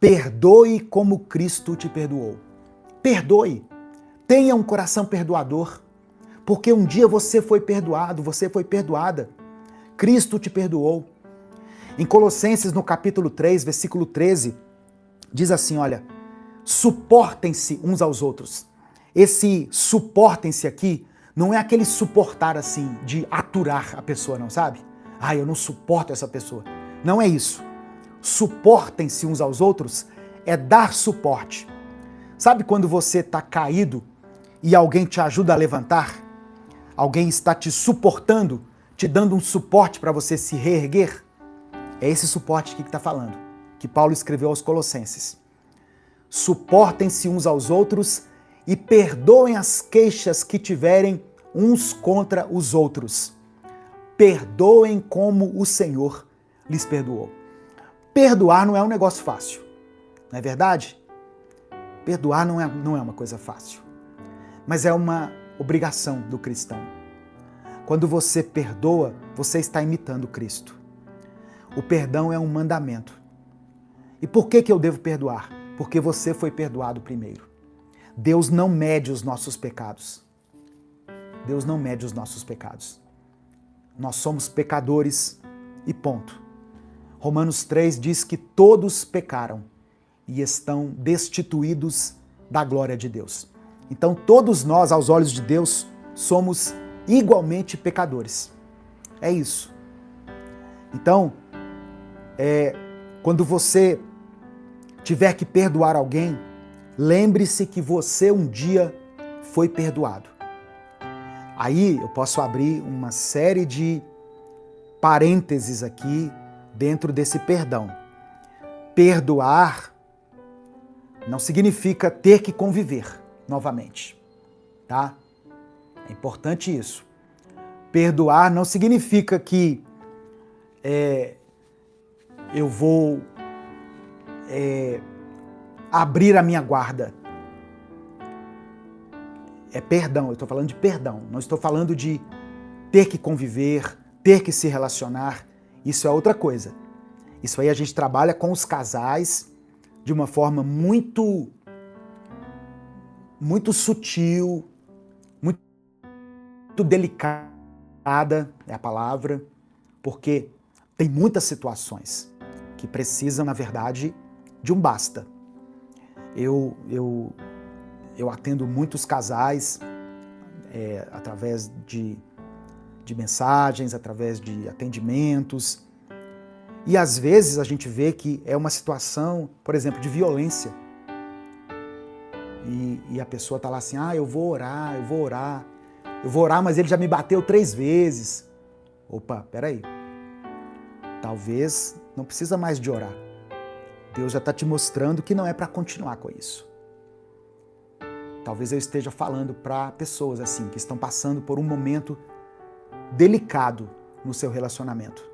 Perdoe como Cristo te perdoou. Perdoe. Tenha um coração perdoador. Porque um dia você foi perdoado, você foi perdoada. Cristo te perdoou. Em Colossenses, no capítulo 3, versículo 13, diz assim, olha, suportem-se uns aos outros. Esse suportem-se aqui não é aquele suportar assim, de aturar a pessoa, não, sabe? Ah, eu não suporto essa pessoa. Não é isso. Suportem-se uns aos outros é dar suporte. Sabe quando você está caído e alguém te ajuda a levantar? Alguém está te suportando, te dando um suporte para você se reerguer? É esse suporte que está falando, que Paulo escreveu aos Colossenses. Suportem-se uns aos outros e perdoem as queixas que tiverem uns contra os outros. Perdoem como o Senhor lhes perdoou. Perdoar não é um negócio fácil, não é verdade? Perdoar não é uma coisa fácil, mas é uma obrigação do cristão. Quando você perdoa, você está imitando Cristo. O perdão é um mandamento. E por que eu devo perdoar? Porque você foi perdoado primeiro. Deus não mede os nossos pecados. Deus não mede os nossos pecados. Nós somos pecadores e ponto. Romanos 3 diz que todos pecaram e estão destituídos da glória de Deus. Então todos nós, aos olhos de Deus, somos igualmente pecadores. É isso. Então, quando você tiver que perdoar alguém, lembre-se que você um dia foi perdoado. Aí eu posso abrir uma série de parênteses aqui dentro desse perdão. Perdoar não significa ter que conviver novamente, tá? É importante isso. Perdoar não significa que eu vou abrir a minha guarda. É perdão, eu estou falando de perdão. Não estou falando de ter que conviver, ter que se relacionar. Isso é outra coisa. Isso aí a gente trabalha com os casais de uma forma muito sutil, muito delicada, é a palavra, porque tem muitas situações que precisam, na verdade, de um basta. Eu atendo muitos casais através de mensagens, através de atendimentos, e às vezes a gente vê que é uma situação, por exemplo, de violência. E a pessoa está lá assim, eu vou orar, mas ele já me bateu 3 vezes. Opa, peraí. Talvez não precisa mais de orar. Deus já está te mostrando que não é para continuar com isso. Talvez eu esteja falando para pessoas assim, que estão passando por um momento delicado no seu relacionamento.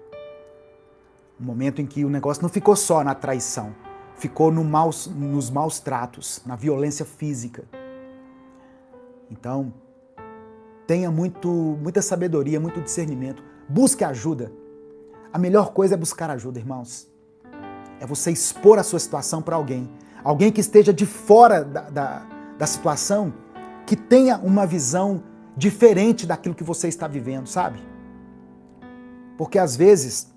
Um momento em que o negócio não ficou só na traição, ficou nos maus tratos, na violência física. Então, tenha muita sabedoria, muito discernimento. Busque ajuda. A melhor coisa é buscar ajuda, irmãos. É você expor a sua situação para alguém. Alguém que esteja de fora da situação, que tenha uma visão diferente daquilo que você está vivendo, sabe? Porque às vezes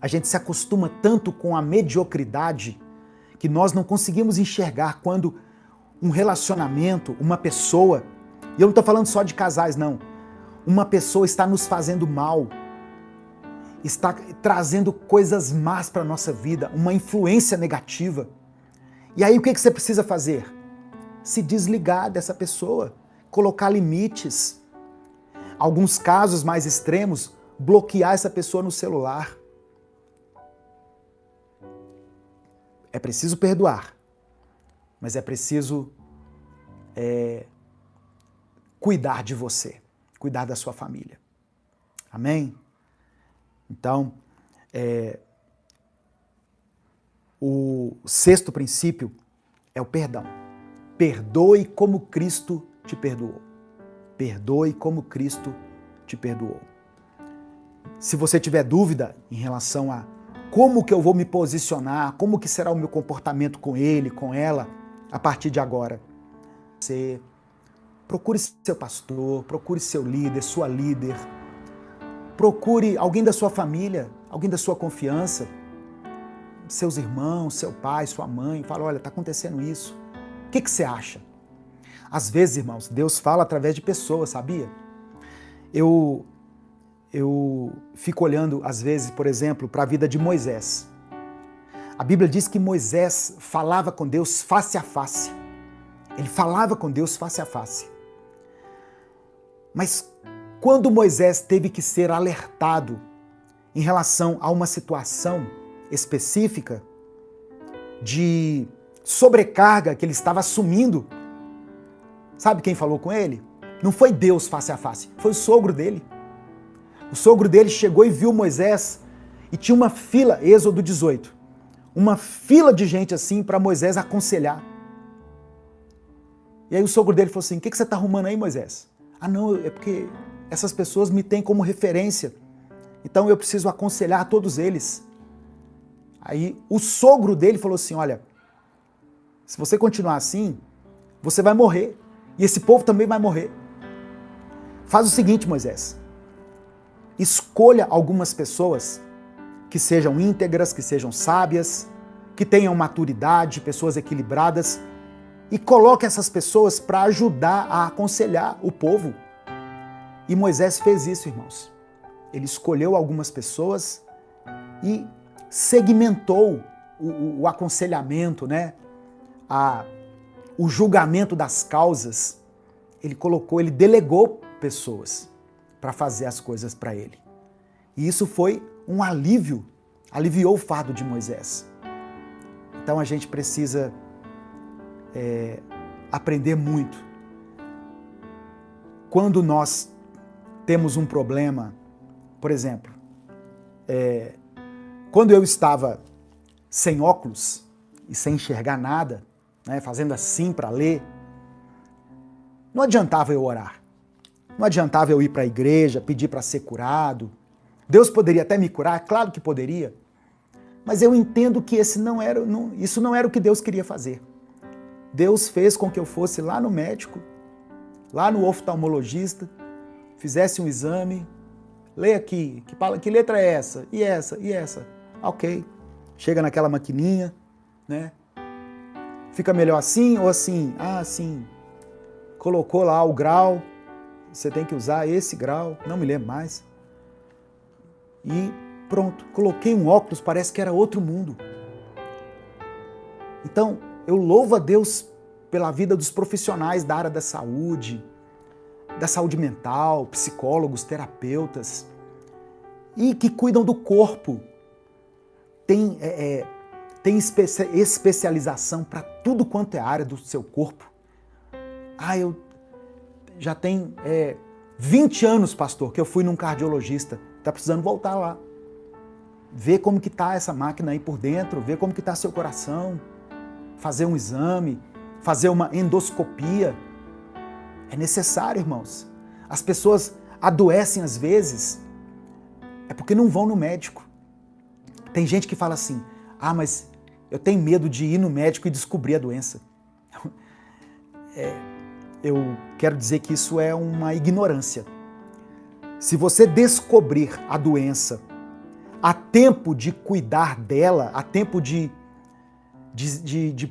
a gente se acostuma tanto com a mediocridade que nós não conseguimos enxergar quando um relacionamento, uma pessoa, e eu não estou falando só de casais, não, uma pessoa está nos fazendo mal, está trazendo coisas más para a nossa vida, uma influência negativa. E aí o que você precisa fazer? Se desligar dessa pessoa, colocar limites. Alguns casos mais extremos, bloquear essa pessoa no celular. É preciso perdoar, mas é preciso cuidar de você, cuidar da sua família. Amém? Então, o 6º princípio é o perdão. Perdoe como Cristo te perdoou. Perdoe como Cristo te perdoou. Se você tiver dúvida em relação a como que eu vou me posicionar, como que será o meu comportamento com ele, com ela, a partir de agora. Você procure seu pastor, procure seu líder, sua líder, procure alguém da sua família, alguém da sua confiança, seus irmãos, seu pai, sua mãe, fala, olha, está acontecendo isso. O que você acha? Às vezes, irmãos, Deus fala através de pessoas, sabia? Eu fico olhando, às vezes, por exemplo, para a vida de Moisés. A Bíblia diz que Moisés falava com Deus face a face. Ele falava com Deus face a face. Mas quando Moisés teve que ser alertado em relação a uma situação específica de sobrecarga que ele estava assumindo, sabe quem falou com ele? Não foi Deus face a face, foi o sogro dele. O sogro dele chegou e viu Moisés e tinha uma fila, Êxodo 18, uma fila de gente assim para Moisés aconselhar. E aí o sogro dele falou assim, o que você está arrumando aí, Moisés? Ah não, é porque essas pessoas me têm como referência, então eu preciso aconselhar todos eles. Aí o sogro dele falou assim, olha, se você continuar assim, você vai morrer, e esse povo também vai morrer. Faz o seguinte, Moisés, escolha algumas pessoas que sejam íntegras, que sejam sábias, que tenham maturidade, pessoas equilibradas, e coloque essas pessoas para ajudar a aconselhar o povo. E Moisés fez isso, irmãos. Ele escolheu algumas pessoas e segmentou o aconselhamento, né? O julgamento das causas. Ele delegou pessoas para fazer as coisas para ele. E isso foi um alívio, aliviou o fardo de Moisés. Então a gente precisa aprender muito. Quando nós temos um problema, por exemplo, quando eu estava sem óculos e sem enxergar nada, né, fazendo assim para ler, não adiantava eu orar. Não adiantava eu ir para a igreja, pedir para ser curado. Deus poderia até me curar, claro que poderia. Mas eu entendo que isso não era o que Deus queria fazer. Deus fez com que eu fosse lá no médico, lá no oftalmologista, fizesse um exame, leia aqui, que letra é essa? E essa? E essa? Ok. Chega naquela maquininha, né? Fica melhor assim ou assim? Ah, assim. Colocou lá o grau, você tem que usar esse grau, não me lembro mais. E pronto, coloquei um óculos, parece que era outro mundo. Então, eu louvo a Deus pela vida dos profissionais da área da saúde mental, psicólogos, terapeutas, e que cuidam do corpo. Tem especialização para tudo quanto é área do seu corpo. Ah, eu já tenho 20 anos, pastor, que eu fui num cardiologista. Está precisando voltar lá. Ver como que está essa máquina aí por dentro, ver como que está seu coração, fazer um exame, fazer uma endoscopia. É necessário, irmãos. As pessoas adoecem às vezes, é porque não vão no médico. Tem gente que fala assim, mas eu tenho medo de ir no médico e descobrir a doença. Eu quero dizer que isso é uma ignorância. Se você descobrir a doença a tempo de cuidar dela, a tempo de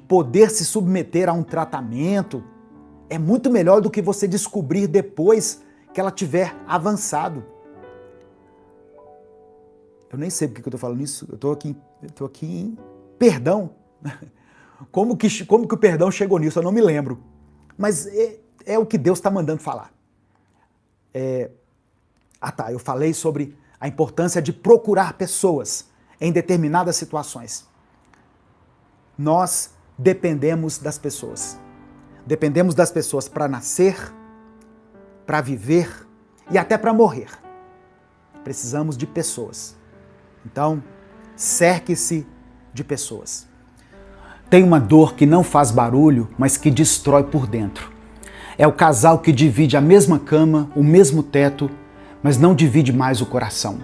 poder se submeter a um tratamento, é muito melhor do que você descobrir depois que ela tiver avançado. Eu nem sei porque que eu estou falando isso, eu estou aqui em perdão. Como que o perdão chegou nisso? Eu não me lembro. Mas é o que Deus está mandando falar. Eu falei sobre a importância de procurar pessoas em determinadas situações. Nós dependemos das pessoas. Dependemos das pessoas para nascer, para viver e até para morrer. Precisamos de pessoas. Então, cerque-se de pessoas. Tem uma dor que não faz barulho, mas que destrói por dentro. É o casal que divide a mesma cama, o mesmo teto, mas não divide mais o coração.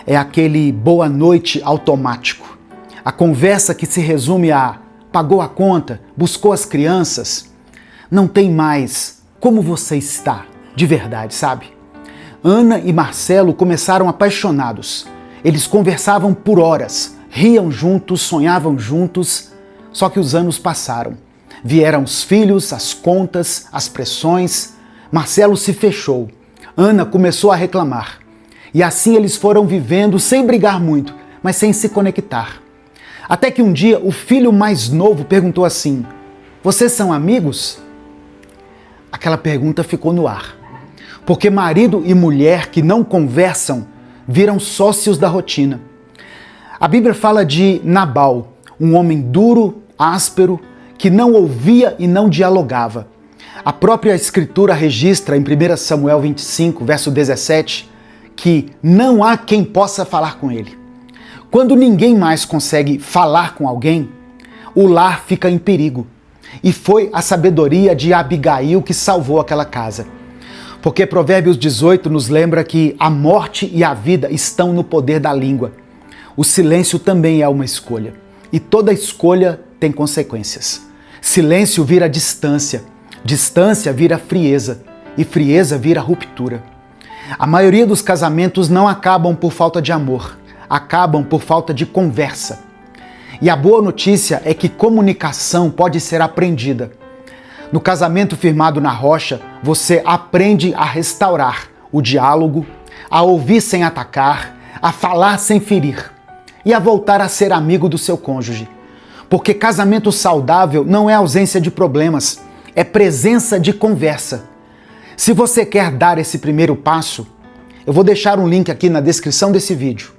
é aquele boa noite automático. A conversa que se resume a pagou a conta, buscou as crianças. Não tem mais como você está, de verdade, sabe? Ana e Marcelo começaram apaixonados. Eles conversavam por horas, riam juntos, sonhavam juntos, só que os anos passaram. Vieram os filhos, as contas, as pressões. Marcelo se fechou. Ana começou a reclamar. E assim eles foram vivendo sem brigar muito, mas sem se conectar. Até que um dia o filho mais novo perguntou assim: "Vocês são amigos?" Aquela pergunta ficou no ar. Porque marido e mulher que não conversam viram sócios da rotina. A Bíblia fala de Nabal, um homem duro, áspero, que não ouvia e não dialogava. A própria Escritura registra em 1 Samuel 25, verso 17, que não há quem possa falar com ele. Quando ninguém mais consegue falar com alguém, o lar fica em perigo. E foi a sabedoria de Abigail que salvou aquela casa. Porque Provérbios 18 nos lembra que a morte e a vida estão no poder da língua. O silêncio também é uma escolha. E toda escolha tem consequências. Silêncio vira distância. Distância vira frieza. E frieza vira ruptura. A maioria dos casamentos não acabam por falta de amor. Acabam por falta de conversa. E a boa notícia é que comunicação pode ser aprendida. No casamento firmado na rocha, você aprende a restaurar o diálogo, a ouvir sem atacar, a falar sem ferir e a voltar a ser amigo do seu cônjuge. Porque casamento saudável não é ausência de problemas, é presença de conversa. Se você quer dar esse primeiro passo, eu vou deixar um link aqui na descrição desse vídeo.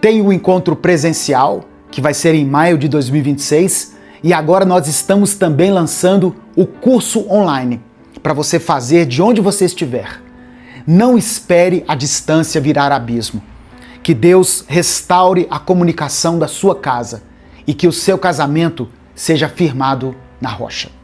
Tem o encontro presencial, que vai ser em maio de 2026, e agora nós estamos também lançando o curso online, para você fazer de onde você estiver. Não espere a distância virar abismo. Que Deus restaure a comunicação da sua casa e que o seu casamento seja firmado na rocha.